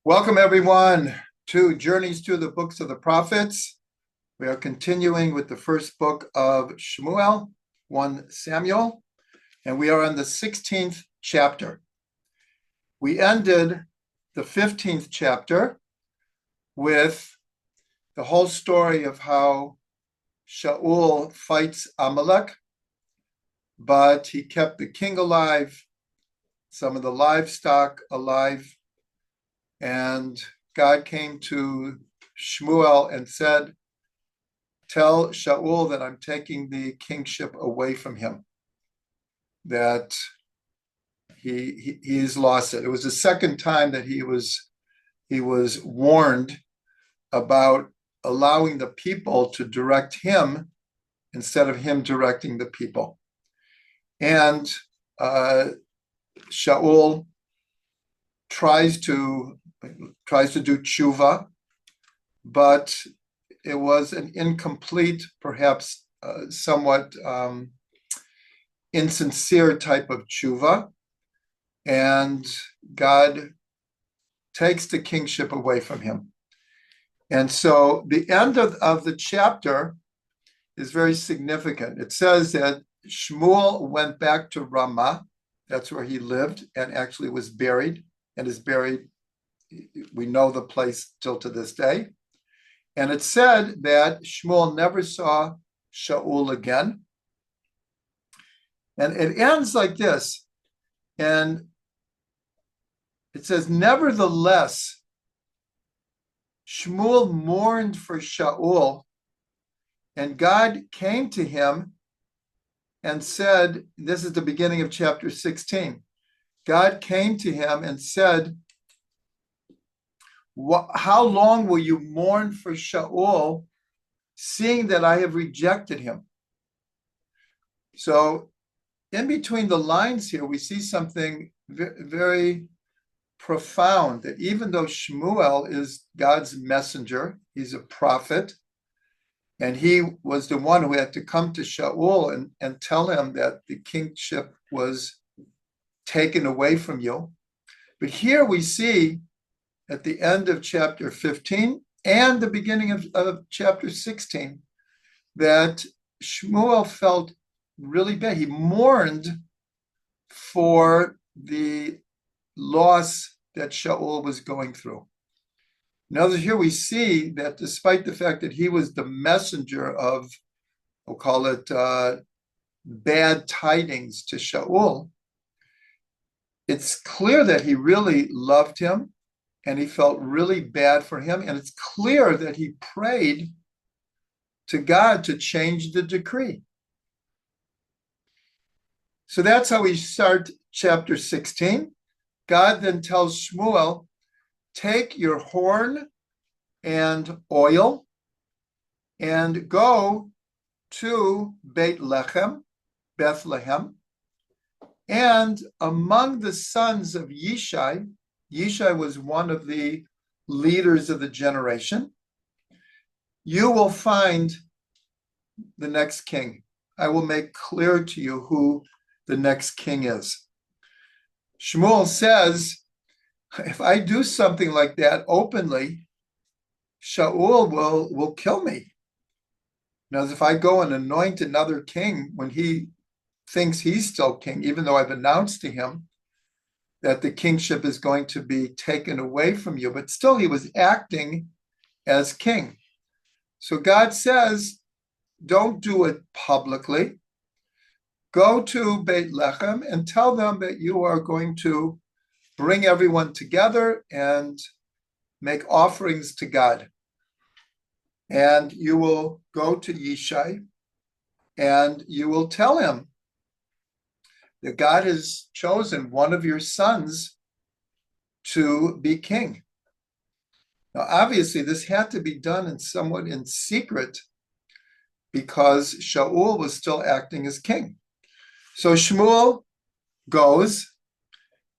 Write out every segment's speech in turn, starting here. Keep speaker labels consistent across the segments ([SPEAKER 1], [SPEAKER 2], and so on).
[SPEAKER 1] Welcome, everyone, to Journeys to the Books of the Prophets. We are continuing with the first book of Shmuel, 1 Samuel, and we are on the 16th chapter. We ended the 15th chapter with the whole story of how Shaul fights Amalek, but he kept the king alive, some of the livestock alive, and God came to Shmuel and said, "Tell Shaul that I'm taking the kingship away from him, that he's lost it." It was the second time that he was warned about allowing the people to direct him instead of him directing the people. And Shaul tries to do tshuva, but it was an incomplete, perhaps somewhat insincere type of tshuva, and God takes the kingship away from him. And so the end of the chapter is very significant. It says that Shmuel went back to Ramah, that's where he lived and actually was buried, and is buried, we know the place till to this day. And it said that Shmuel never saw Shaul again. And it ends like this. And it says, "Nevertheless, Shmuel mourned for Shaul, and God came to him and said," this is the beginning of chapter 16. God came to him and said, "How long will you mourn for Shaul, seeing that I have rejected him?" So in between the lines here, we see something very profound, that even though Shmuel is God's messenger, he's a prophet, and he was the one who had to come to Shaul and tell him that the kingship was taken away from you. But here we see at the end of chapter 15 and the beginning of chapter 16 that Shmuel felt really bad. He mourned for the loss that Shaul was going through. Now, here we see that despite the fact that he was the messenger of, we'll call it bad tidings to Shaul, it's clear that he really loved him and he felt really bad for him. And it's clear that he prayed to God to change the decree. So that's how we start chapter 16. God then tells Shmuel, "Take your horn and oil and go to Bethlehem, and among the sons of Yishai," Yishai was one of the leaders of the generation, "you will find the next king. I will make clear to you who the next king is." Shmuel says, if I do something like that openly, Shaul will kill me. Now, if I go and anoint another king when he thinks he's still king, even though I've announced to him that the kingship is going to be taken away from you, but still he was acting as king. So God says, don't do it publicly. Go to Bethlehem and tell them that you are going to bring everyone together and make offerings to God. And you will go to Yishai and you will tell him that God has chosen one of your sons to be king. Now, obviously, this had to be done somewhat in secret because Shaul was still acting as king. So Shmuel goes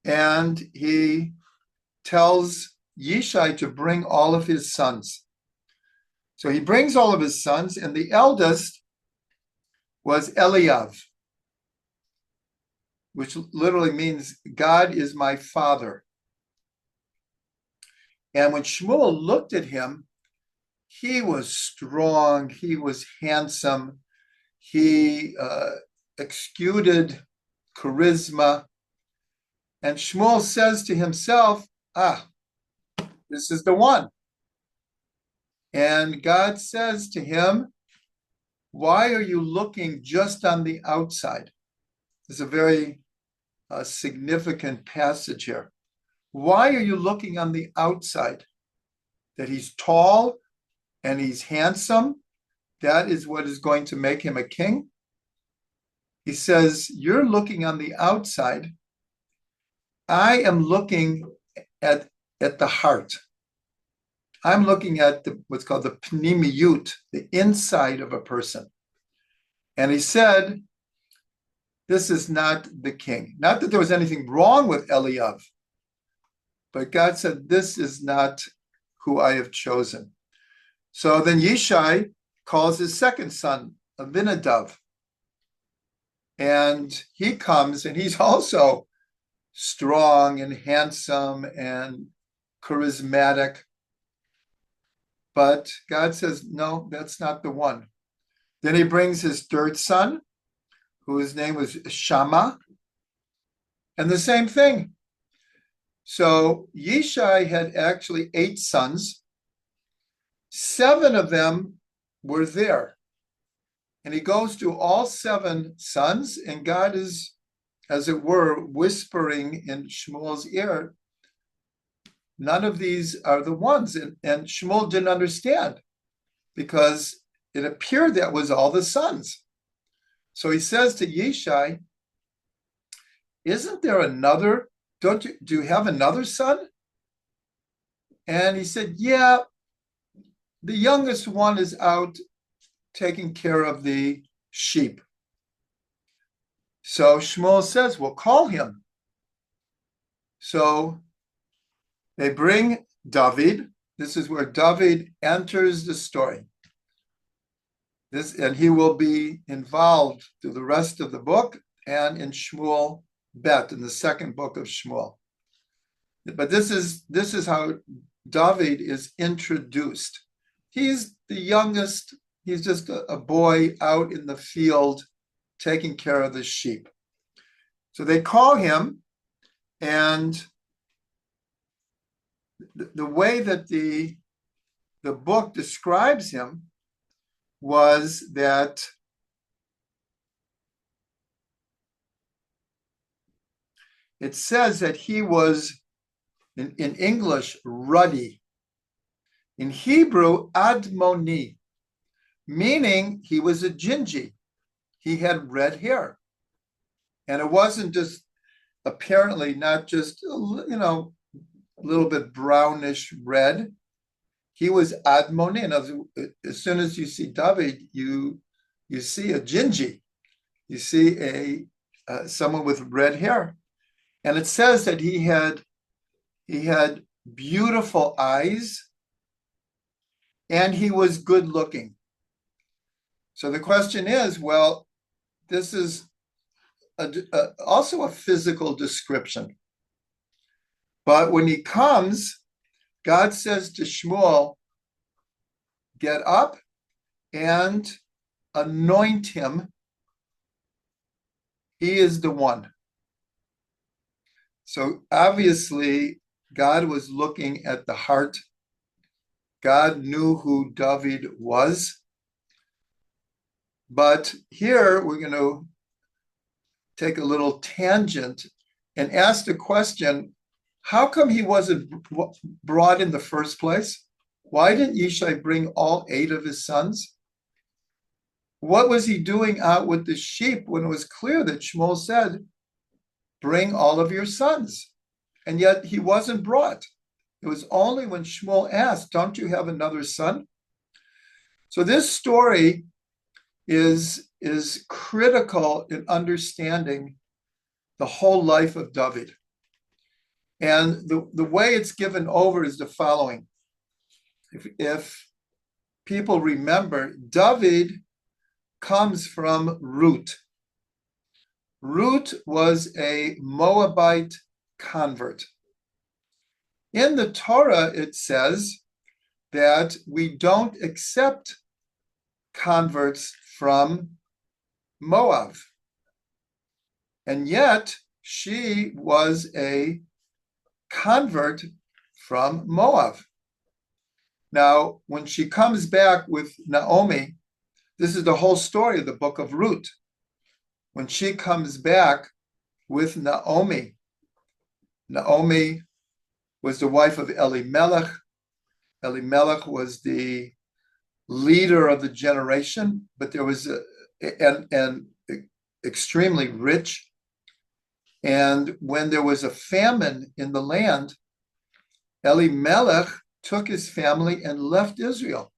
[SPEAKER 1] and he tells Yishai to bring all of his sons. So he brings all of his sons, and the eldest was Eliav, which literally means God is my father. And when Shmuel looked at him, he was strong, he was handsome, he exuded charisma. And Shmuel says to himself, this is the one. And God says to him, why are you looking just on the outside? There's a very significant passage here. Why are you looking on the outside? That he's tall and he's handsome, that is what is going to make him a king? He says, you're looking on the outside. I am looking at the heart. I'm looking at what's called the pnimiyut, the inside of a person. And he said, this is not the king. Not that there was anything wrong with Eliav, but God said, this is not who I have chosen. So then Yishai calls his second son, Abinadab. And he comes and he's also strong and handsome and charismatic. But God says, no, that's not the one. Then he brings his third son, whose name was Shammah, and the same thing. So Yishai had actually 8 sons. 7 of them were there. And he goes to all 7 sons, and God is, as it were, whispering in Shmuel's ear, none of these are the ones. And Shmuel didn't understand because it appeared that was all the sons. So he says to Yishai, isn't there another? Do you have another son? And he said, yeah, the youngest one is out taking care of the sheep. So Shmuel says, well, call him. So they bring David. This is where David enters the story. And he will be involved through the rest of the book and in Shmuel Bet, in the second book of Shmuel. But this is how David is introduced. He's the youngest. He's just a boy out in the field taking care of the sheep. So they call him, and the way that the book describes him was that it says that he was, in English, ruddy. In Hebrew, admoni, meaning he was a gingy. He had red hair. And it wasn't just, apparently not just, a little bit brownish red. He was admoni. And as soon as you see David, you see a gingy. You see someone with red hair. And it says that he had beautiful eyes, and he was good looking. So the question is, well, this is also a physical description. But when he comes, God says to Shmuel, get up and anoint him. He is the one. So obviously, God was looking at the heart. God knew who David was. But here we're going to take a little tangent and ask the question, how come he wasn't brought in the first place? Why didn't Yishai bring all 8 of his sons? What was he doing out with the sheep when it was clear that Shmuel said, bring all of your sons? And yet he wasn't brought. It was only when Shmuel asked, don't you have another son? So this story is critical in understanding the whole life of David. And the way it's given over is the following. If people remember, David comes from Ruth. Ruth was a Moabite convert. In the Torah, it says that we don't accept converts from Moab. And yet, she was a convert from Moab. Now, when she comes back with Naomi, this is the whole story of the book of Ruth. When she comes back with Naomi, Naomi was the wife of Elimelech. Elimelech was the leader of the generation, but there was and extremely rich. And when there was a famine in the land, Elimelech took his family and left Israel.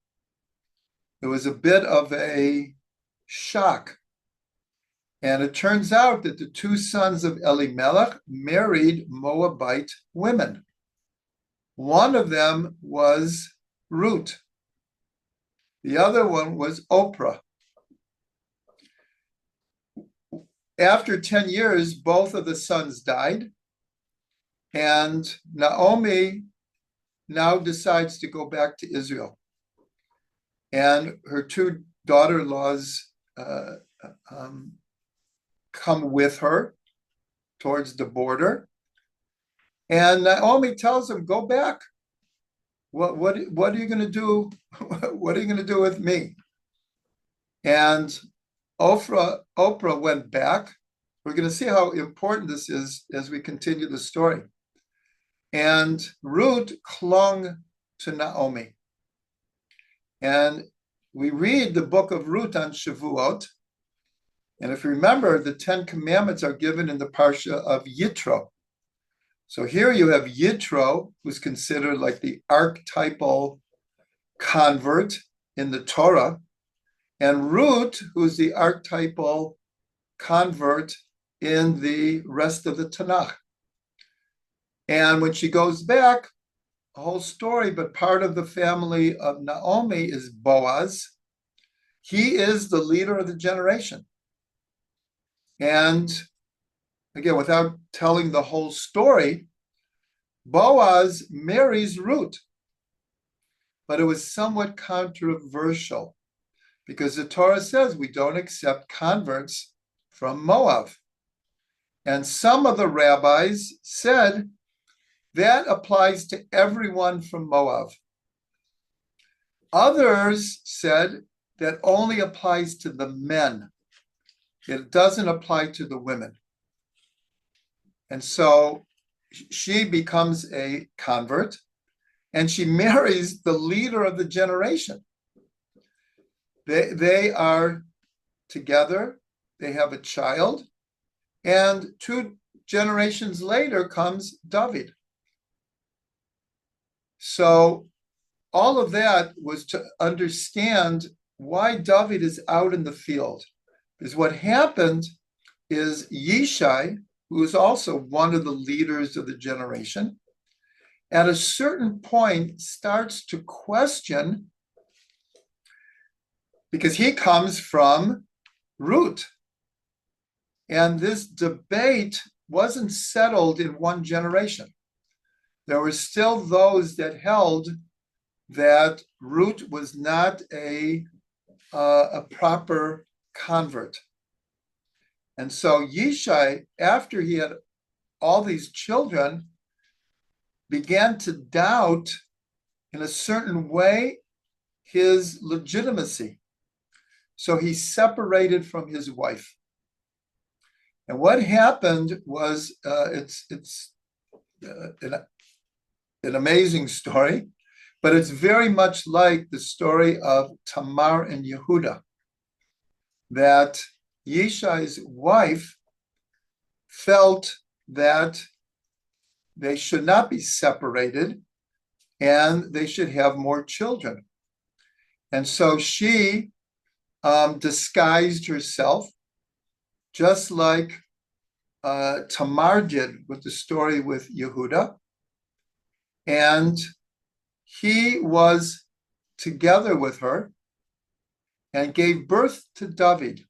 [SPEAKER 1] It was a bit of a shock. And it turns out that the two sons of Elimelech married Moabite women. One of them was Ruth. The other one was Oprah. After 10 years, both of the sons died. And Naomi now decides to go back to Israel. And her two daughter-in-laws come with her towards the border. And Naomi tells them, go back. What are you going to do? What are you going to do with me? And Oprah went back. We're going to see how important this is as we continue the story. And Ruth clung to Naomi. And we read the book of Ruth on Shavuot. And if you remember, the 10 Commandments are given in the Parsha of Yitro. So here you have Yitro, who's considered like the archetypal convert in the Torah, and Ruth, who's the archetypal convert in the rest of the Tanakh. And when she goes back, a whole story, but part of the family of Naomi is Boaz. He is the leader of the generation. And again, without telling the whole story, Boaz marries Ruth. But it was somewhat controversial because the Torah says we don't accept converts from Moab. And some of the rabbis said that applies to everyone from Moab. Others said that only applies to the men. It doesn't apply to the women. And so she becomes a convert and she marries the leader of the generation. They are together, they have a child, and 2 generations later comes David. So all of that was to understand why David is out in the field. Because what happened is Yishai, who is also one of the leaders of the generation, at a certain point starts to question, because he comes from Ruth. And this debate wasn't settled in one generation. There were still those that held that Ruth was not a proper convert. And so Yishai, after he had all these children, began to doubt in a certain way his legitimacy. So he separated from his wife. And what happened was, it's an amazing story, but it's very much like the story of Tamar and Yehuda, that Yishai's wife felt that they should not be separated and they should have more children. And so she disguised herself, just like Tamar did with the story with Yehuda. And he was together with her and gave birth to David.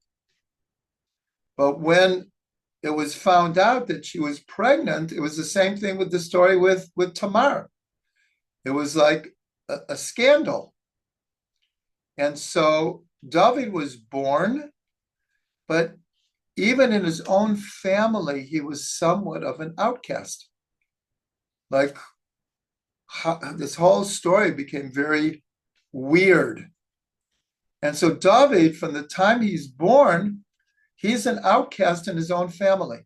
[SPEAKER 1] But when it was found out that she was pregnant, it was the same thing with the story with Tamar. It was like a scandal. And so David was born, but even in his own family, he was somewhat of an outcast. Like this whole story became very weird. And so David, from the time he's born, he's an outcast in his own family.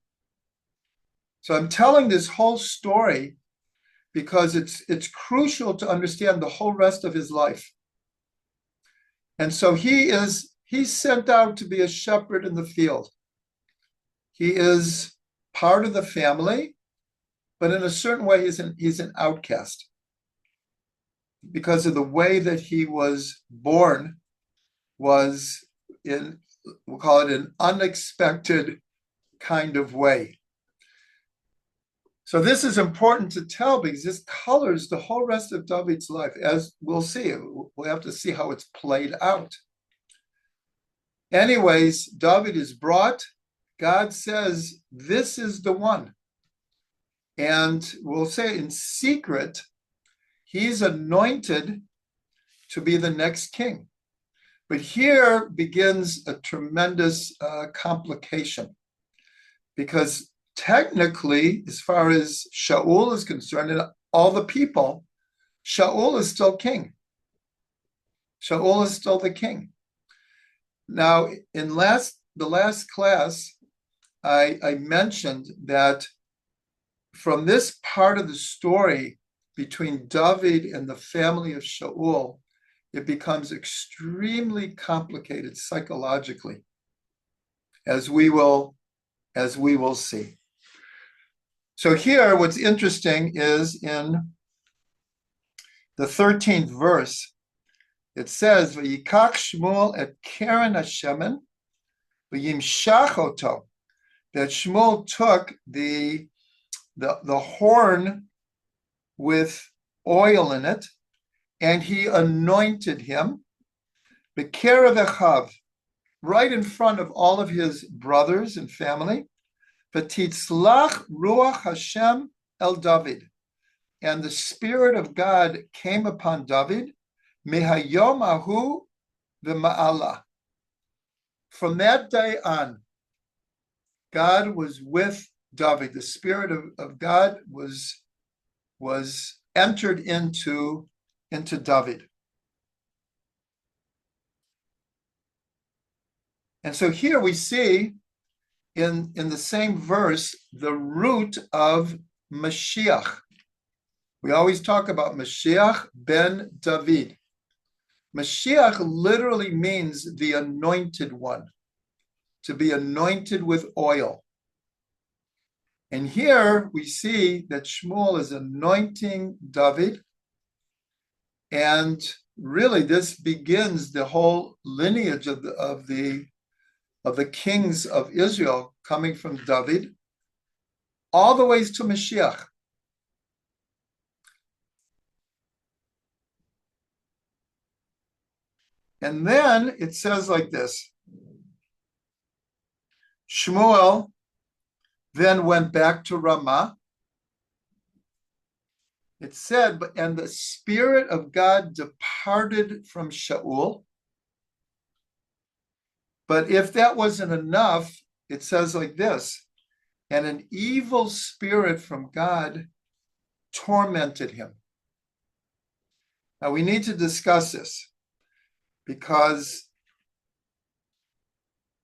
[SPEAKER 1] So I'm telling this whole story because it's crucial to understand the whole rest of his life. And so he's sent out to be a shepherd in the field. He is part of the family, but in a certain way, he's an outcast because of the way that he was born was in, we'll call it an unexpected kind of way. So this is important to tell because this colors the whole rest of David's life, as we'll see. We'll have to see how it's played out. Anyways, David is brought. God says, this is the one. And we'll say in secret, he's anointed to be the next king. But here begins a tremendous complication because technically, as far as Shaul is concerned and all the people, Shaul is still king. Shaul is still the king. Now, in the last class, I mentioned that from this part of the story between David and the family of Shaul, it becomes extremely complicated psychologically, as we will see. So here, what's interesting is in the 13th verse, it says, "Vayikach Shmuel et keren hashemen v'yimshach oto," that Shmuel took the horn with oil in it, and he anointed him, b'kerev echav, right in front of all of his brothers and family, v'titzlach ruach Hashem el David, and the Spirit of God came upon David, mehayom ahu v'ma'ala. From that day on, God was with David. The Spirit of God was entered into David. And so here we see in the same verse the root of Mashiach. We always talk about Mashiach ben David. Mashiach literally means the anointed one, to be anointed with oil. And here we see that Shmuel is anointing David, and really this begins the whole lineage of the kings of Israel, coming from David all the ways to Mashiach. And then it says like this: Shmuel then went back to Ramah. It said, and the Spirit of God departed from Shaul. But if that wasn't enough, it says like this: and an evil spirit from God tormented him. Now we need to discuss this because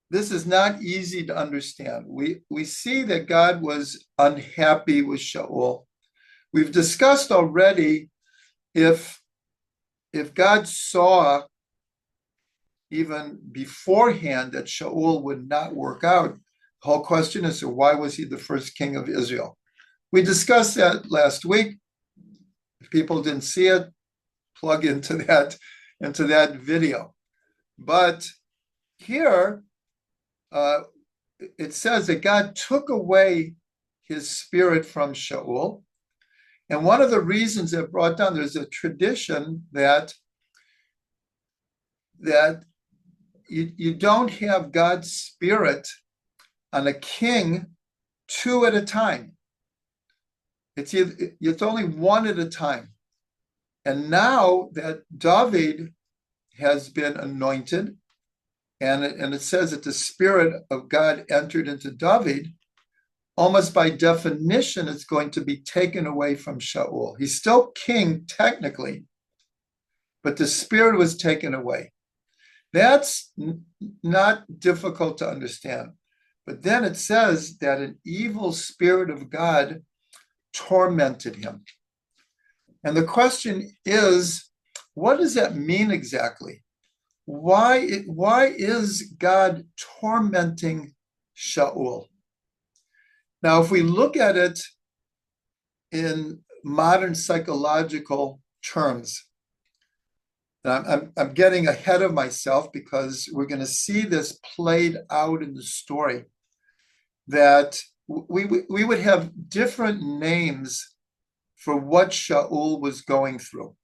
[SPEAKER 1] this is not easy to understand. We see that God was unhappy with Shaul. We've discussed already if God saw even beforehand that Shaul would not work out, the whole question is, so why was he the first king of Israel? We discussed that last week. If people didn't see it, plug into that video. But here, it says that God took away his spirit from Shaul. And one of the reasons that brought down, there's a tradition that you don't have God's spirit on a king two at a time. It's only one at a time. And now that David has been anointed, and it says that the Spirit of God entered into David, almost by definition, it's going to be taken away from Shaul. He's still king technically, but the Spirit was taken away. That's not difficult to understand. But then it says that an evil spirit of God tormented him. And the question is, what does that mean exactly? Why is God tormenting Shaul? Now, if we look at it in modern psychological terms, I'm getting ahead of myself because we're going to see this played out in the story, that we would have different names for what Shaul was going through.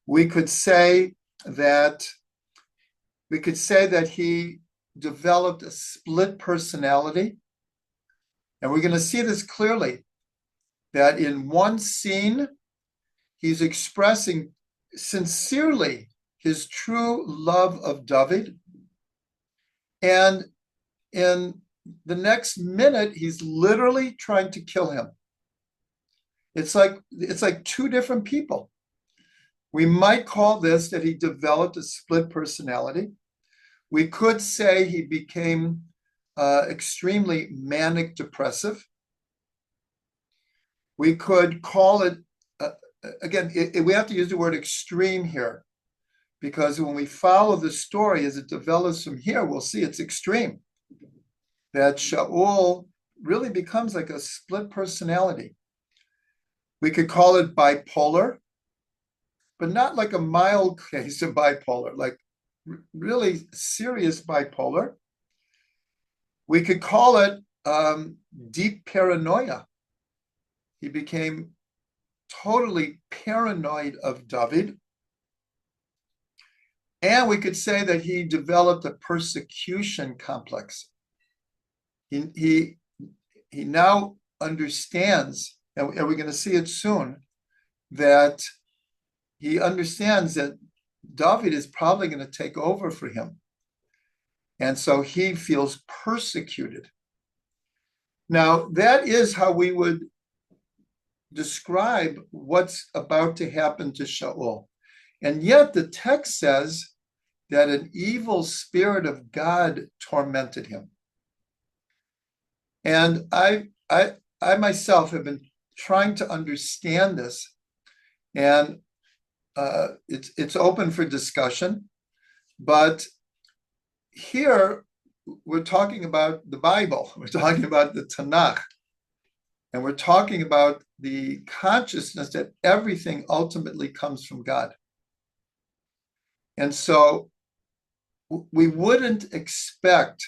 [SPEAKER 1] We could say that he developed a split personality. And we're going to see this clearly, that in one scene, he's expressing sincerely his true love of David. And in the next minute, he's literally trying to kill him. It's like two different people. We might call this that he developed a split personality. We could say he became extremely manic depressive. We could call it, again, we have to use the word extreme here, because when we follow the story as it develops from here, we'll see it's extreme. That Shaul really becomes like a split personality. We could call it bipolar, but not like a mild case of bipolar, like really serious bipolar. We could call it deep paranoia. He became totally paranoid of David. And we could say that he developed a persecution complex. He now understands, and we're going to see it soon, that he understands that David is probably going to take over for him. And so he feels persecuted. Now, that is how we would describe what's about to happen to Shaul. And yet the text says that an evil spirit of God tormented him. And I myself have been trying to understand this, and it's open for discussion. But here we're talking about the Bible, we're talking about the Tanakh, and we're talking about the consciousness that everything ultimately comes from God. And so we wouldn't expect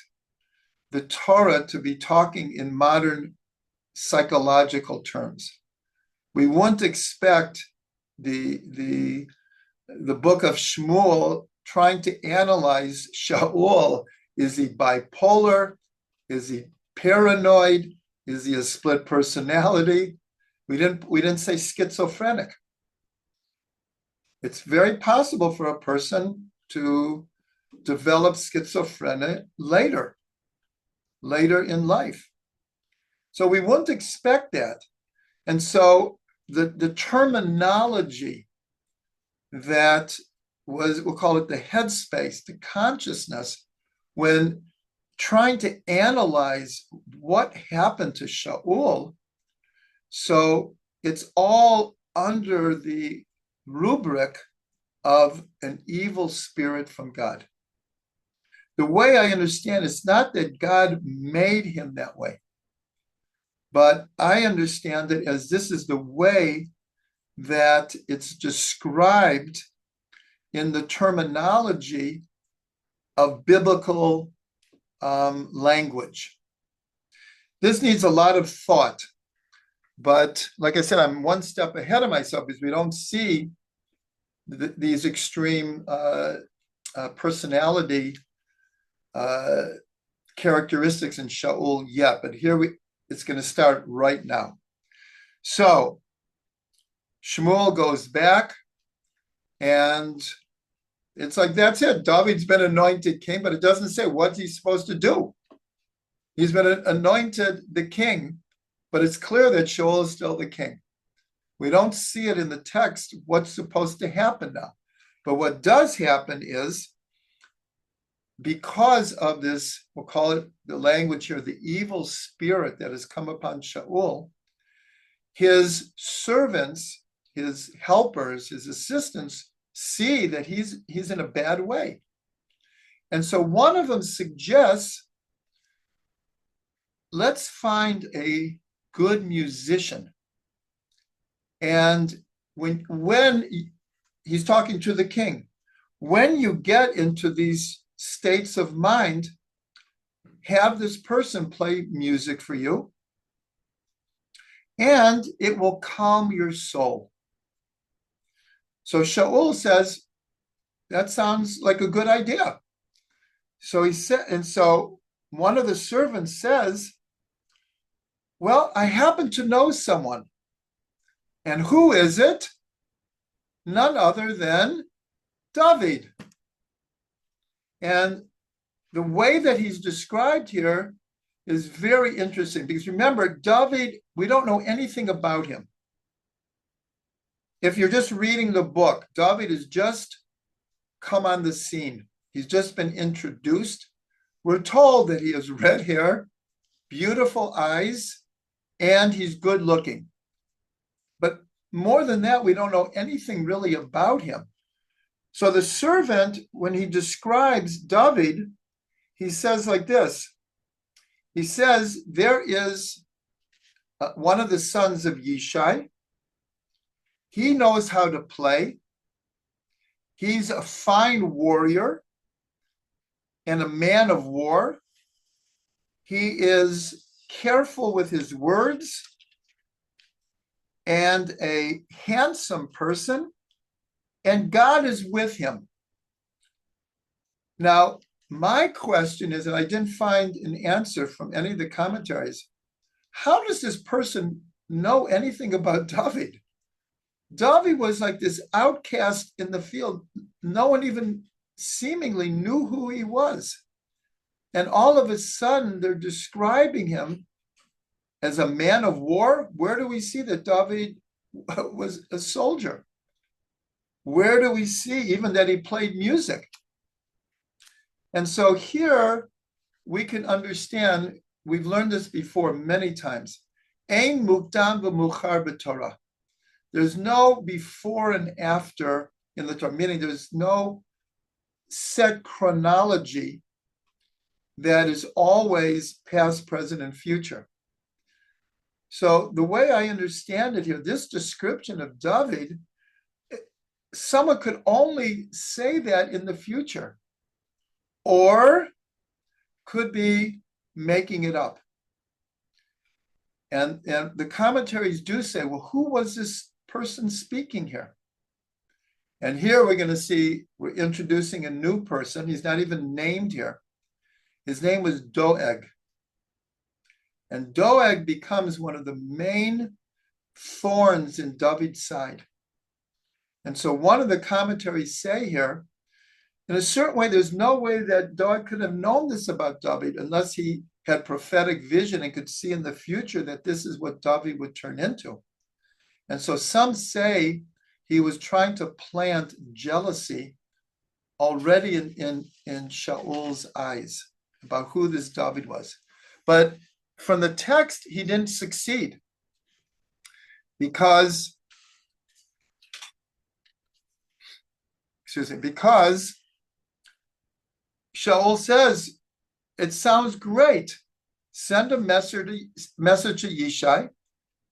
[SPEAKER 1] the Torah to be talking in modern psychological terms. We wouldn't expect the book of Shmuel trying to analyze Shaul. Is he bipolar? Is he paranoid? Is he a split personality? We didn't say schizophrenic. It's very possible for a person to develop schizophrenia later in life. So we wouldn't expect that. And so the terminology that was, we'll call it the headspace, the consciousness, when trying to analyze what happened to Shaul, so it's all under the rubric of an evil spirit from God. The way I understand it's not that God made him that way, but I understand it as this is the way that it's described in the terminology of biblical language. This needs a lot of thought, but like I said, I'm one step ahead of myself because we don't see these extreme personality characteristics in Shaul yet, but here it's going to start right now. So Shmuel goes back And it's like, that's it. David's been anointed king, but it doesn't say what he's supposed to do. He's been anointed the king, but it's clear that Shaul is still the king. We don't see it in the text what's supposed to happen now. But what does happen is, because of this, we'll call it the language here, the evil spirit that has come upon Shaul, his servants, his helpers, his assistants see that he's in a bad way. And so one of them suggests, let's find a good musician. And when he's talking to the king, when you get into these states of mind, have this person play music for you, and it will calm your soul. So Shaul says, that sounds like a good idea. So he said, and so one of the servants says, well, I happen to know someone. And who is it? None other than David. And the way that he's described here is very interesting, because remember, David, we don't know anything about him. If you're just reading the book, David has just come on the scene. He's just been introduced. We're told that he has red hair, beautiful eyes, and he's good looking. But more than that, we don't know anything really about him. So the servant, when he describes David, he says like this. He says, there is one of the sons of Yishai. He knows how to play. He's a fine warrior and a man of war. He is careful with his words and a handsome person, and God is with him. Now, my question is, and I didn't find an answer from any of the commentaries, how does this person know anything about David? David was like this outcast in the field. No one even seemingly knew who he was. And all of a sudden, they're describing him as a man of war. Where do we see that David was a soldier? Where do we see even that he played music? And so here we can understand, we've learned this before many times. Ein mukdam v'muchar b'Torah. There's no before and after in the Torah, meaning there's no set chronology that is always past, present, and future. So the way I understand it here, this description of David, someone could only say that in the future, or could be making it up. And the commentaries do say, well, who was this person speaking here? And here we're going to see, we're introducing a new person. He's not even named here. His name was Doeg. And Doeg becomes one of the main thorns in David's side. And so one of the commentaries say here, in a certain way, there's no way that Doeg could have known this about David unless he had prophetic vision and could see in the future that this is what David would turn into. And so some say he was trying to plant jealousy already in Shaul's eyes about who this David was. But from the text, he didn't succeed because Shaul says, it sounds great. Send a message to Yishai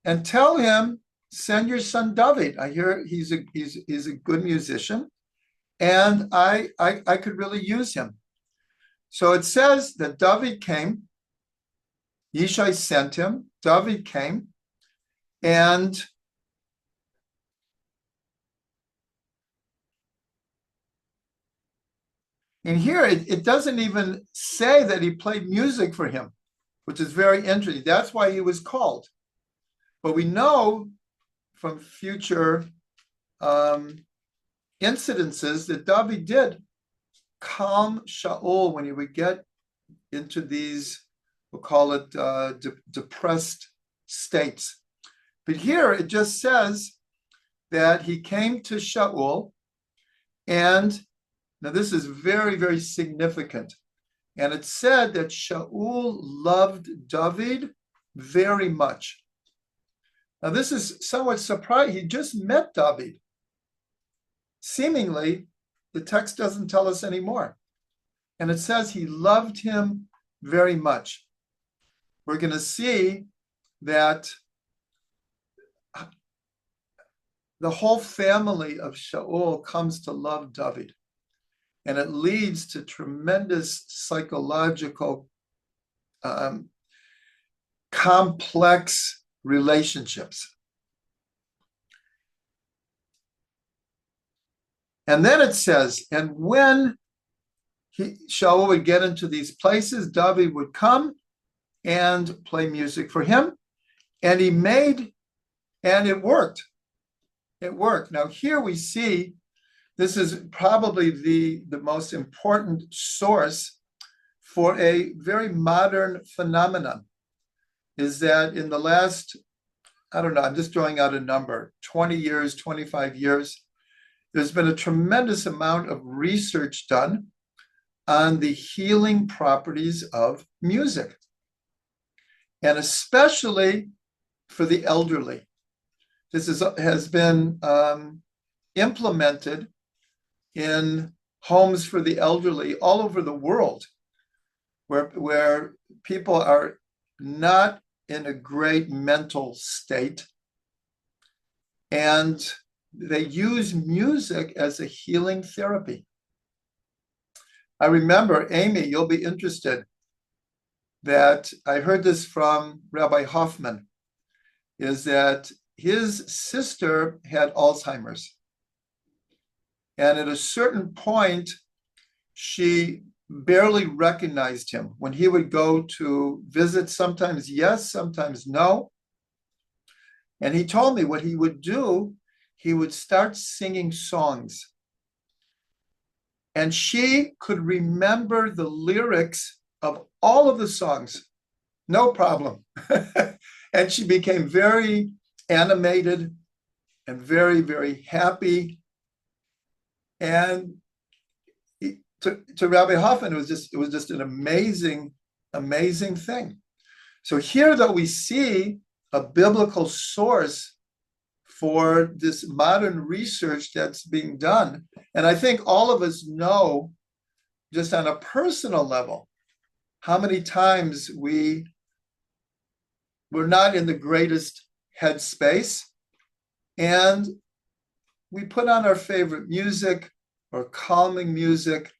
[SPEAKER 1] and tell him, send your son David. I hear he's a good musician, and I could really use him. So it says that David came. Yishai sent him. David came, and in here, it doesn't even say that he played music for him, which is very interesting. That's why he was called. But we know from future incidences that David did calm Shaul when he would get into these, we'll call it depressed states. But here it just says that he came to Shaul, and now this is very, very significant. And it said that Shaul loved David very much. Now this is somewhat surprising. He just met David. Seemingly, the text doesn't tell us anymore. And it says he loved him very much. We're going to see that the whole family of Shaul comes to love David. And it leads to tremendous psychological, complex relationships. And then it says, and when Shaul would get into these places, David would come and play music for him. And and it worked. It worked. Now here we see, this is probably the most important source for a very modern phenomenon, is that in the last, I don't know, I'm just throwing out a number, 20 years, 25 years, there's been a tremendous amount of research done on the healing properties of music, and especially for the elderly. This has been implemented in homes for the elderly all over the world, where people are not in a great mental state, and they use music as a healing therapy. I remember, Amy, you'll be interested, that I heard this from Rabbi Hoffman, is that his sister had Alzheimer's. And at a certain point, she barely recognized him. When he would go to visit, sometimes yes, sometimes no. And he told me what he would do, he would start singing songs. And she could remember the lyrics of all of the songs, no problem. And she became very animated and very, very happy. And to Rabbi Hoffman, it was just an amazing, amazing thing. So here, though, we see a biblical source for this modern research that's being done. And I think all of us know, just on a personal level, how many times we're not in the greatest headspace, and we put on our favorite music or calming music,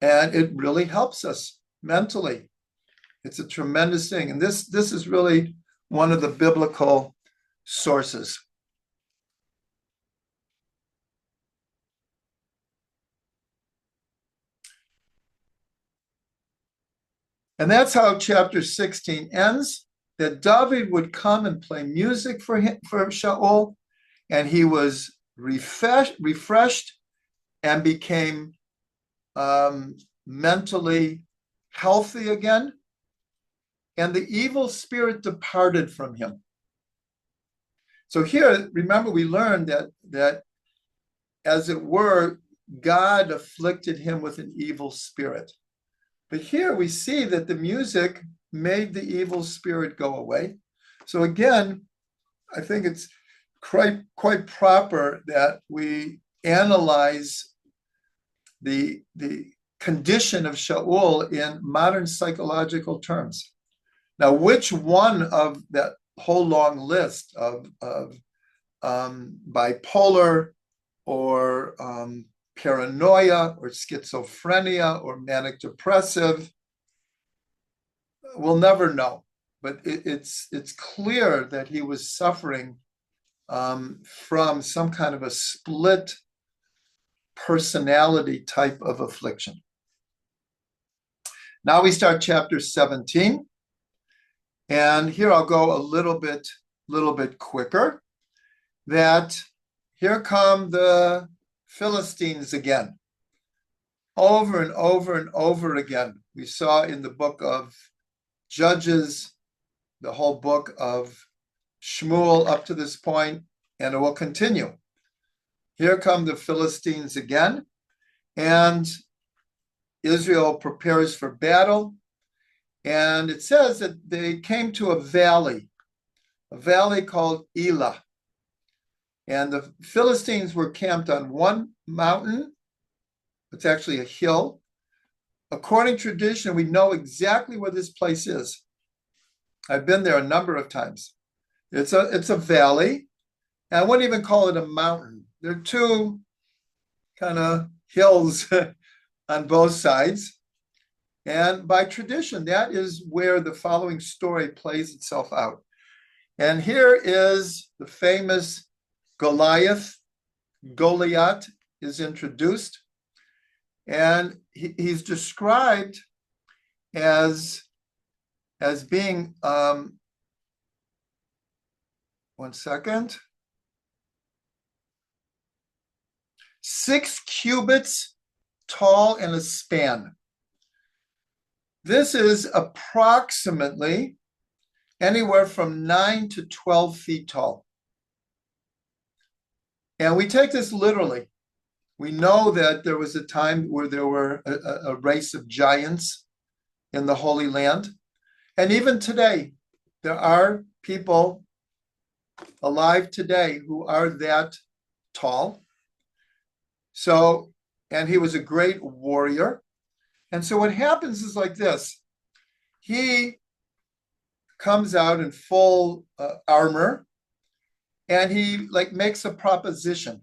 [SPEAKER 1] and it really helps us mentally. It's a tremendous thing. And this is really one of the biblical sources. And that's how chapter 16 ends, that David would come and play music for Shaul, and he was refreshed and became mentally healthy again, and the evil spirit departed from him. So here, remember, we learned that as it were, God afflicted him with an evil spirit. But here we see that the music made the evil spirit go away. So again, I think it's quite proper that we analyze the condition of Shaul in modern psychological terms. Now, which one of that whole long list of bipolar or paranoia or schizophrenia or manic depressive, we'll never know. But it's clear that he was suffering from some kind of a split personality type of affliction. Now we start chapter 17. And here I'll go a little bit quicker. That here come the Philistines again, over and over and over again. We saw in the book of Judges, the whole book of Shmuel up to this point, and it will continue. Here come the Philistines again, and Israel prepares for battle. And it says that they came to a valley called Elah. And the Philistines were camped on one mountain. It's actually a hill. According to tradition, we know exactly where this place is. I've been there a number of times. It's a valley. And I wouldn't even call it a mountain. There are two kind of hills on both sides. And by tradition, that is where the following story plays itself out. And here is the famous Goliath. Goliath is introduced. And he's described as being, 1 second, 6 cubits tall and a span. This is approximately anywhere from 9 to 12 feet tall. And we take this literally. We know that there was a time where there were a race of giants in the Holy Land. And even today, there are people alive today who are that tall. So, and he was a great warrior. And so what happens is like this. He comes out in full armor, and he makes a proposition.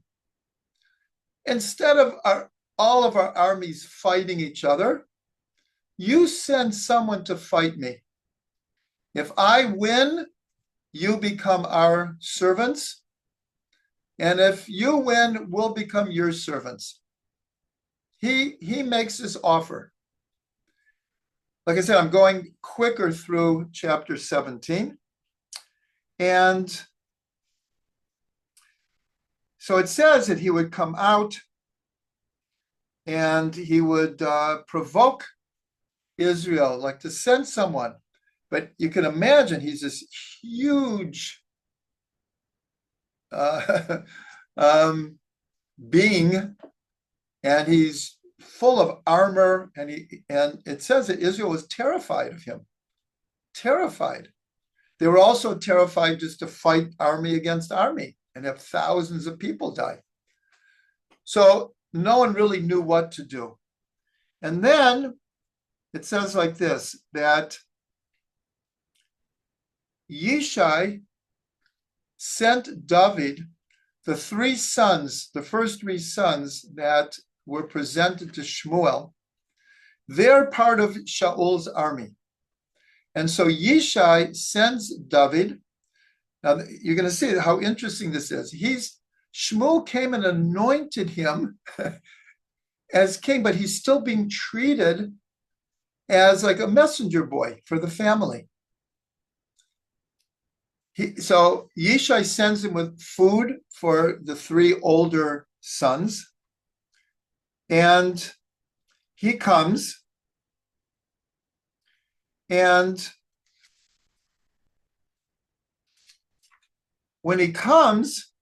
[SPEAKER 1] Instead of all of our armies fighting each other, you send someone to fight me. If I win, you become our servants. And if you win, we'll become your servants. He makes this offer. Like I said, I'm going quicker through chapter 17. And so it says that he would come out and he would provoke Israel, like to send someone. But you can imagine he's this huge being, and he's full of armor, and it says that Israel was terrified of him. Terrified. They were also terrified just to fight army against army and have thousands of people die. So no one really knew what to do. And then it says like this, that Yishai sent David the first 3 sons that were presented to Shmuel. They're part of Shaul's army. And so Yishai sends David. Now you're going to see how interesting this is. Shmuel came and anointed him as king, but he's still being treated as like a messenger boy for the family. So Yishai sends him with food for the 3 older sons. And he comes, and when he comes,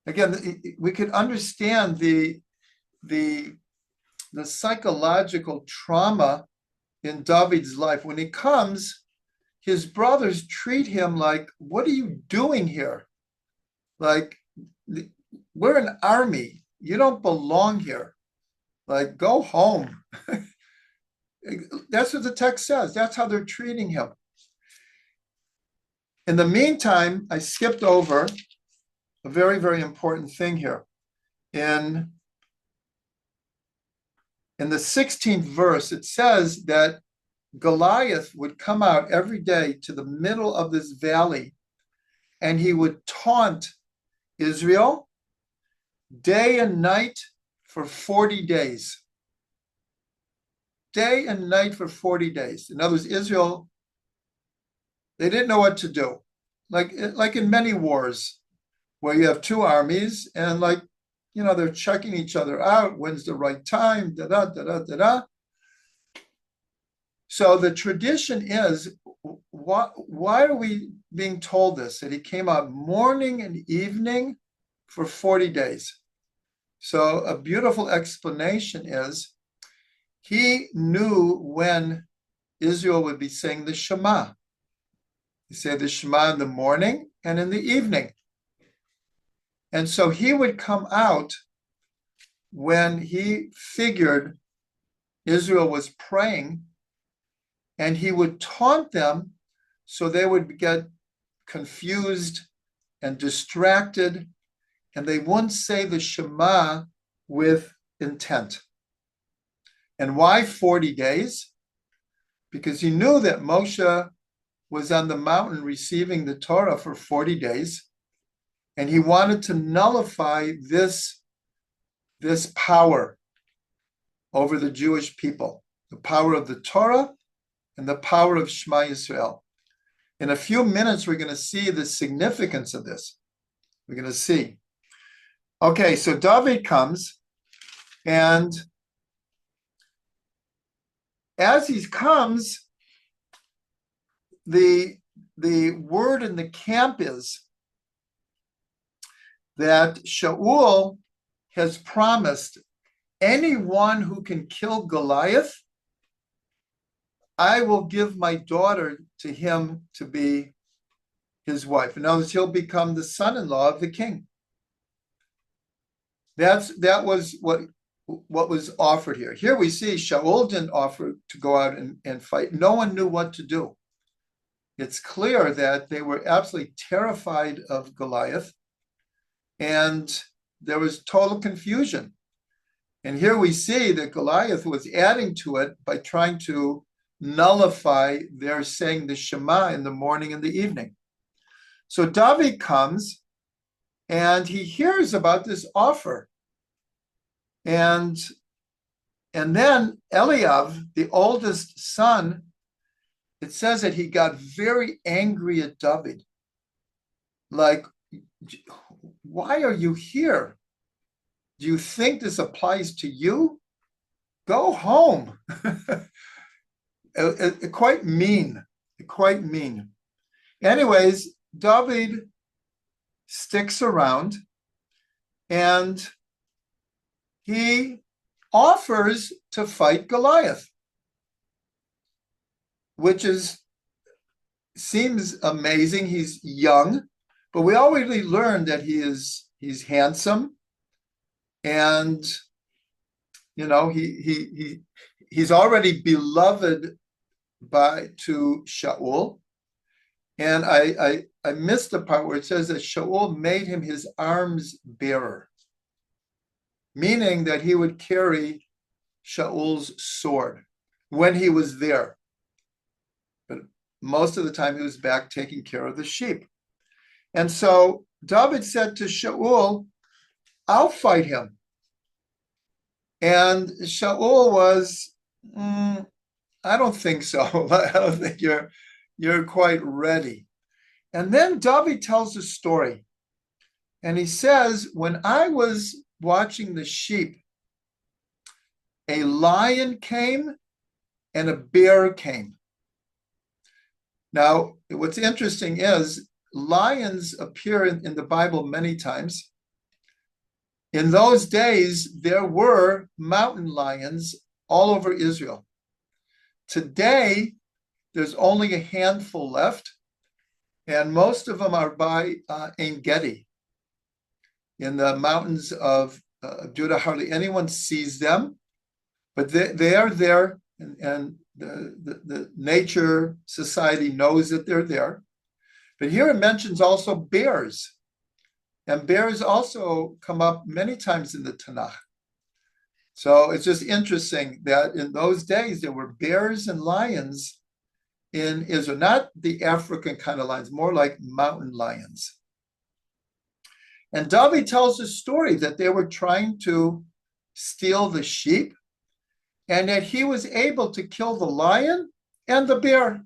[SPEAKER 1] again, we could understand the psychological trauma in David's life. When he comes, his brothers treat him like, what are you doing here? Like, we're an army. You don't belong here. Like, go home. That's what the text says. That's how they're treating him. In the meantime, I skipped over a very, very important thing here. In the 16th verse, it says that Goliath would come out every day to the middle of this valley, and he would taunt Israel day and night for 40 days. Day and night for 40 days. In other words, Israel, they didn't know what to do. Like in many wars where you have 2 armies, and like they're checking each other out. When's the right time? Da da da da da da. So the tradition is, why are we being told this? That he came out morning and evening for 40 days. So a beautiful explanation is he knew when Israel would be saying the Shema. He said the Shema in the morning and in the evening. And so he would come out when he figured Israel was praying, and he would taunt them so they would get confused and distracted, and they wouldn't say the Shema with intent. And why 40 days? Because he knew that Moshe was on the mountain receiving the Torah for 40 days, and he wanted to nullify this power over the Jewish people, the power of the Torah and the power of Shema Yisrael. In a few minutes, we're going to see the significance of this. We're going to see. Okay, so David comes, and as he comes, the word in the camp is that Shaul has promised anyone who can kill Goliath, I will give my daughter to him to be his wife. In other words, he'll become the son-in-law of the king. That was what was offered here. Here we see Shaul didn't offer to go out and fight. No one knew what to do. It's clear that they were absolutely terrified of Goliath, and there was total confusion. And here we see that Goliath was adding to it by trying to nullify their saying the Shema in the morning and the evening. So David comes and he hears about this offer. And then Eliab, the oldest son, it says that he got very angry at David. Like, why are you here? Do you think this applies to you? Go home. Quite mean. Anyways, David sticks around and he offers to fight Goliath, which seems amazing. He's young, but we already learned that he's handsome, and he's already beloved to Shaul. And I missed the part where it says that Shaul made him his arms bearer, meaning that he would carry Shaul's sword when he was there. But most of the time he was back taking care of the sheep. And so David said to Shaul, I'll fight him. And Shaul was, I don't think so. I don't think you're quite ready. And then David tells a story. And he says, when I was watching the sheep, a lion came and a bear came. Now, what's interesting is lions appear in the Bible many times. In those days, there were mountain lions all over Israel. Today, there's only a handful left, and most of them are by En Gedi. In the mountains of Judah, hardly anyone sees them, but they are there, and the nature society knows that they're there. But here it mentions also bears, and bears also come up many times in the Tanakh. So it's just interesting that in those days there were bears and lions in Israel, not the African kind of lions, more like mountain lions. And David tells a story that they were trying to steal the sheep, and that he was able to kill the lion and the bear.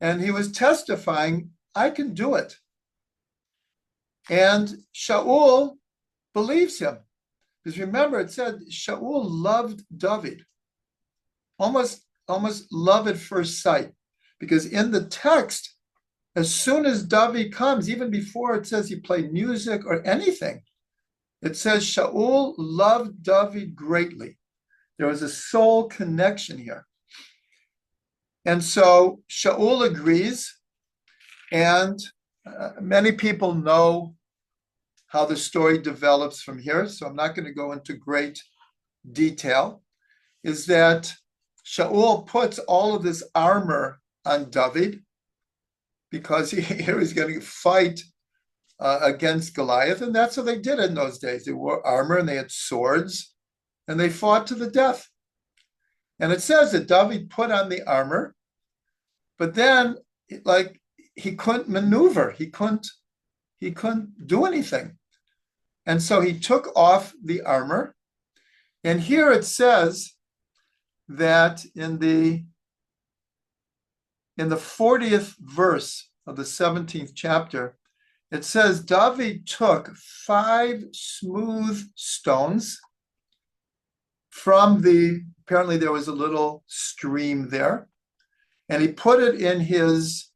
[SPEAKER 1] And he was testifying, I can do it. And Shaul believes him. Because remember, it said Shaul loved David, almost love at first sight. Because in the text, as soon as David comes, even before it says he played music or anything, it says Shaul loved David greatly. There was a soul connection here. And so Shaul agrees, and many people know how the story develops from here, so I'm not going to go into great detail, is that Shaul puts all of this armor on David because he was going to fight against Goliath, and that's what they did in those days. They wore armor and they had swords, and they fought to the death. And it says that David put on the armor, but then he couldn't maneuver. He couldn't do anything. And so he took off the armor. And here it says that in the 40th verse of the 17th chapter, it says David took 5 smooth stones from apparently there was a little stream there, and he put it in his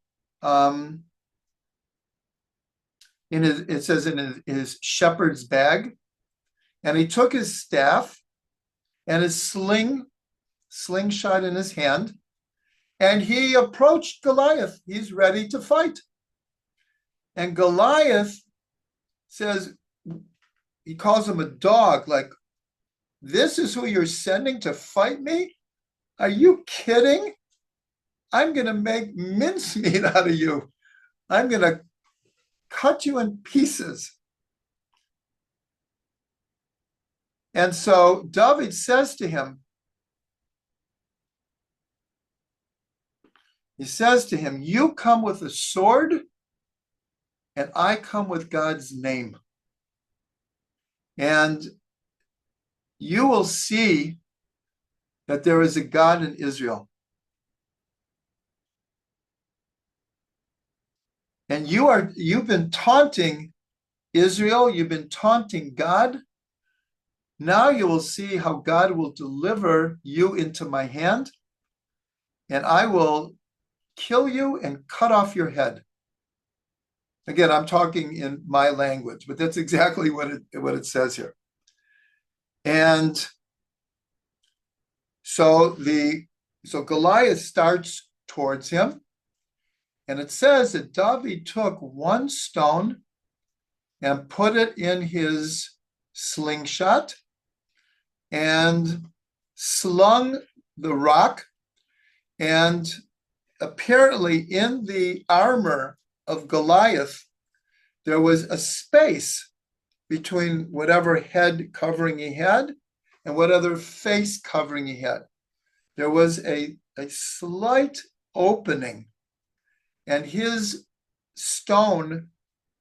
[SPEAKER 1] shepherd's bag, and he took his staff and his slingshot in his hand, and he approached Goliath. He's ready to fight. And Goliath says, he calls him a dog, like, this is who you're sending to fight me? Are you kidding? I'm going to make mincemeat out of you. I'm going to cut you in pieces. And so David says to him, you come with a sword, and I come with God's name. And you will see that there is a God in Israel. And you've been taunting Israel, you've been taunting God. Now you will see how God will deliver you into my hand, and I will kill you and cut off your head. Again, I'm talking in my language, but that's exactly what it says here. And so Goliath starts towards him, and it says that David took 1 stone and put it in his slingshot and slung the rock, and apparently in the armor of Goliath, there was a space between whatever head covering he had and whatever face covering he had. There was a slight opening, and his stone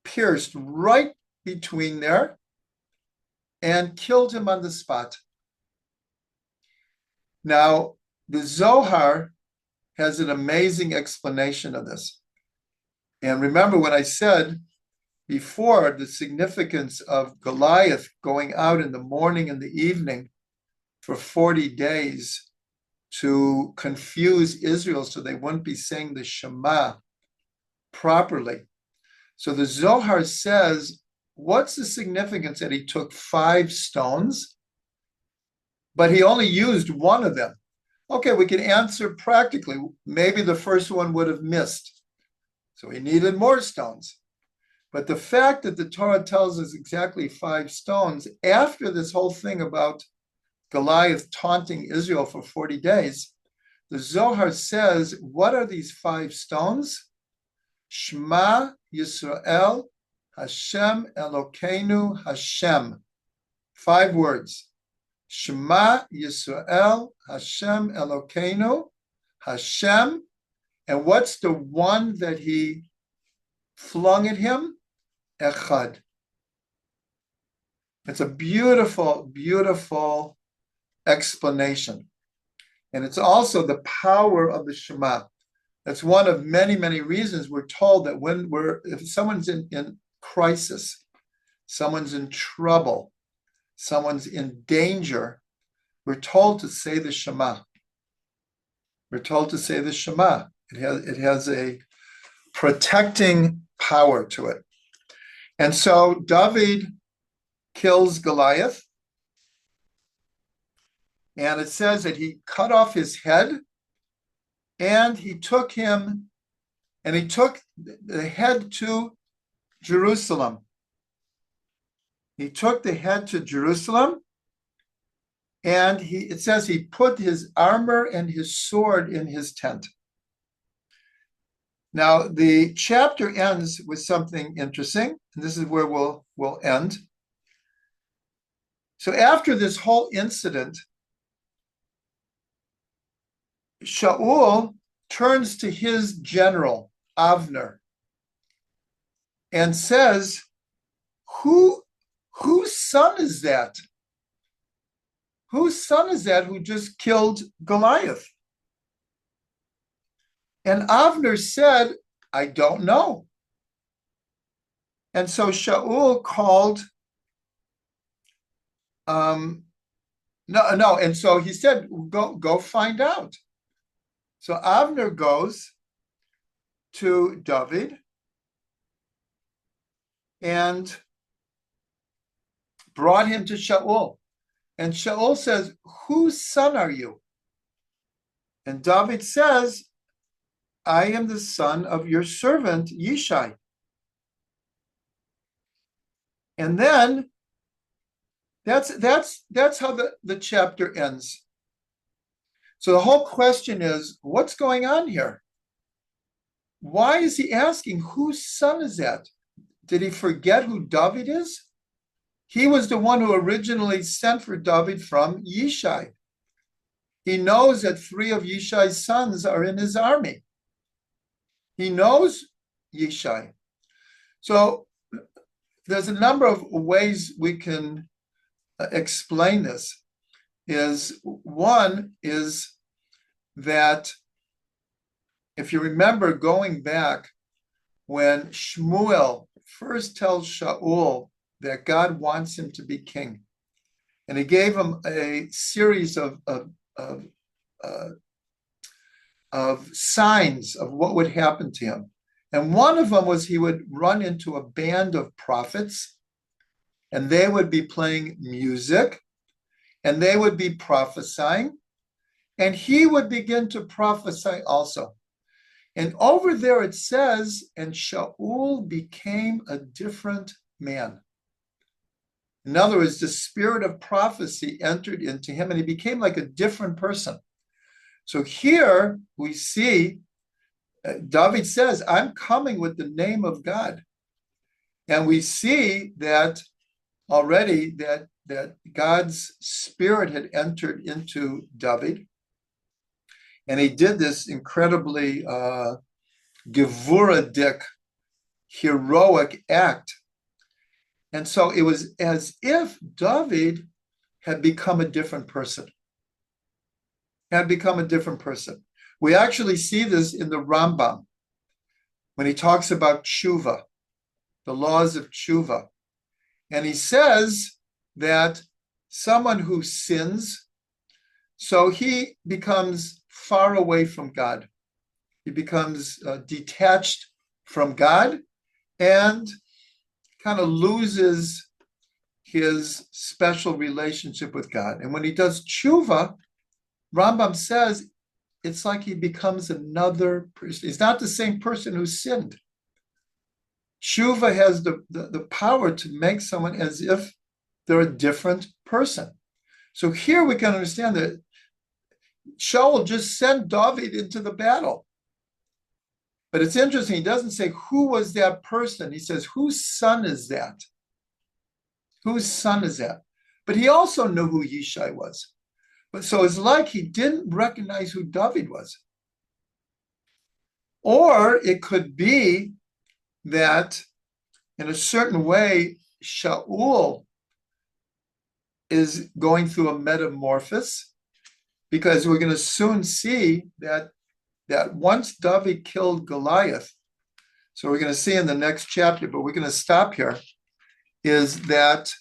[SPEAKER 1] pierced right between there and killed him on the spot. Now, the Zohar has an amazing explanation of this. And remember when I said before the significance of Goliath going out in the morning and the evening for 40 days to confuse Israel so they wouldn't be saying the Shema properly. So the Zohar says, what's the significance that he took 5 stones, but he only used 1 of them? Okay, we can answer practically. Maybe the first one would have missed. So he needed more stones. But the fact that the Torah tells us exactly 5 stones, after this whole thing about Goliath taunting Israel for 40 days, the Zohar says, what are these 5 stones? Shema Yisrael, Hashem Elokeinu Hashem. 5 words. Shema Yisrael, Hashem Elokeinu, Hashem. And what's the one that he flung at him? Echad. It's a beautiful, beautiful explanation. And it's also the power of the Shema. That's one of many, many reasons we're told that if someone's in crisis, someone's in trouble, someone's in danger, we're told to say the Shema. We're told to say the Shema. It has a protecting power to it. And so David kills Goliath. And it says that he cut off his head, and he took the head to Jerusalem. He took the head to Jerusalem, and it says he put his armor and his sword in his tent. Now, the chapter ends with something interesting, and this is where we'll end. So after this whole incident, Shaul turns to his general, Avner, and says, whose son is that? Whose son is that who just killed Goliath? And Avner said, I don't know. And so Shaul called, and so he said, go find out. So Avner goes to David and brought him to Shaul. And Shaul says, whose son are you? And David says, I am the son of your servant Yishai. And then that's how the chapter ends. So the whole question is, what's going on here? Why is he asking, whose son is that? Did he forget who David is? He was the one who originally sent for David from Yishai. He knows that 3 of Yishai's sons are in his army. He knows Yishai. So there's a number of ways we can explain this. One is that if you remember going back when Shmuel first tells Shaul that God wants him to be king, and he gave him a series of signs of what would happen to him. And one of them was he would run into a band of prophets, and they would be playing music, and they would be prophesying, and he would begin to prophesy also. And over there it says, and Shaul became a different man. In other words, the spirit of prophecy entered into him, and he became like a different person. So here we see David says, I'm coming with the name of God. And we see that already that God's spirit had entered into David. And he did this incredibly gevuradik, heroic act. And so it was as if David had become a different person. We actually see this in the Rambam when he talks about tshuva, the laws of tshuva. And he says that someone who sins, so he becomes far away from God. He becomes detached from God and kind of loses his special relationship with God. And when he does tshuva, Rambam says it's like he becomes another person. He's not the same person who sinned. Tshuva has the power to make someone as if they're a different person. So here we can understand that Shaul just sent David into the battle. But it's interesting, he doesn't say who was that person. He says, whose son is that? Whose son is that? But he also knew who Yishai was. But so it's like he didn't recognize who David was. Or it could be that in a certain way, Shaul is going through a metamorphosis, because we're going to soon see that once David killed Goliath, so we're going to see in the next chapter, but we're going to stop here is that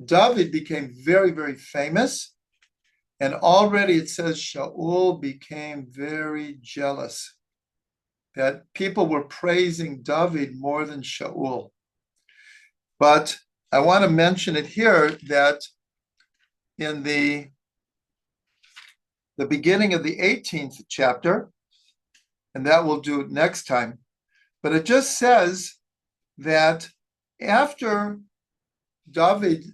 [SPEAKER 1] David became very, very famous. And already it says Shaul became very jealous, that people were praising David more than Shaul. But I want to mention it here that in the beginning of the 18th chapter, and that we'll do next time, but it just says that after David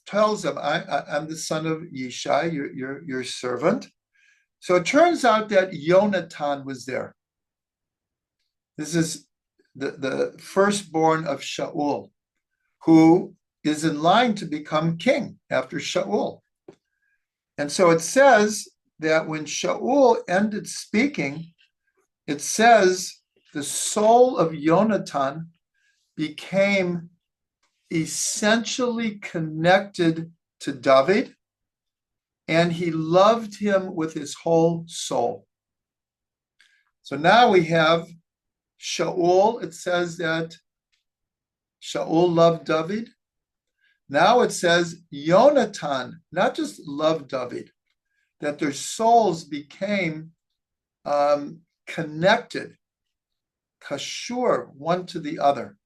[SPEAKER 1] tells him, I'm the son of Yishai, your servant. So it turns out that Yonatan was there. This is the firstborn of Shaul, who is in line to become king after Shaul. And so it says that when Shaul ended speaking, it says the soul of Yonatan became essentially connected to David, and he loved him with his whole soul. So now we have Shaul. It says that Shaul loved David. Now it says Yonatan, not just loved David, that their souls became connected, kashur, one to the other.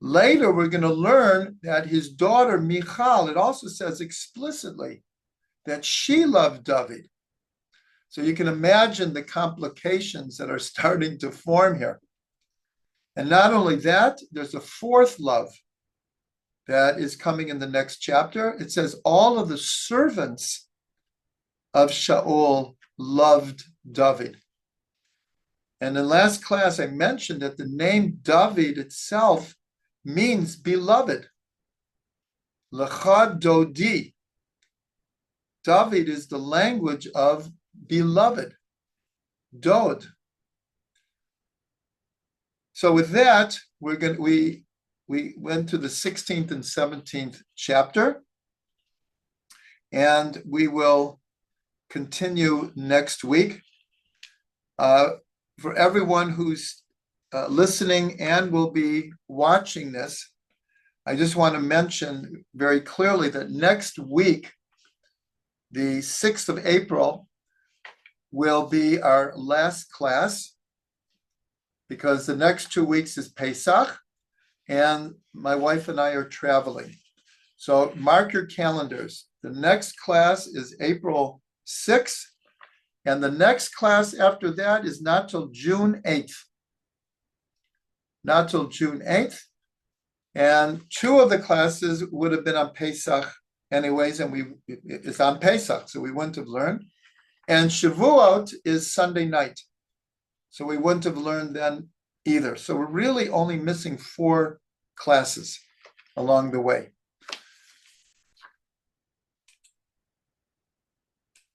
[SPEAKER 1] Later, we're going to learn that his daughter, Michal, it also says explicitly that she loved David. So you can imagine the complications that are starting to form here. And not only that, there's a fourth love that is coming in the next chapter. It says all of the servants of Shaul loved David. And in last class, I mentioned that the name David itself means beloved. Lecha dodi. David is the language of beloved. Dod. So with that, we went to the 16th and 17th chapter, and we will continue next week. For everyone who's listening and will be watching this, I just want to mention very clearly that next week, the 6th of April, will be our last class, because the next 2 weeks is Pesach, and my wife and I are traveling. So mark your calendars. The next class is April 6th, and the next class after that is not till June 8th. Not till June 8th. And 2 of the classes would have been on Pesach anyways, and it's on Pesach, so we wouldn't have learned. And Shavuot is Sunday night, so we wouldn't have learned then either. So we're really only missing 4 classes along the way.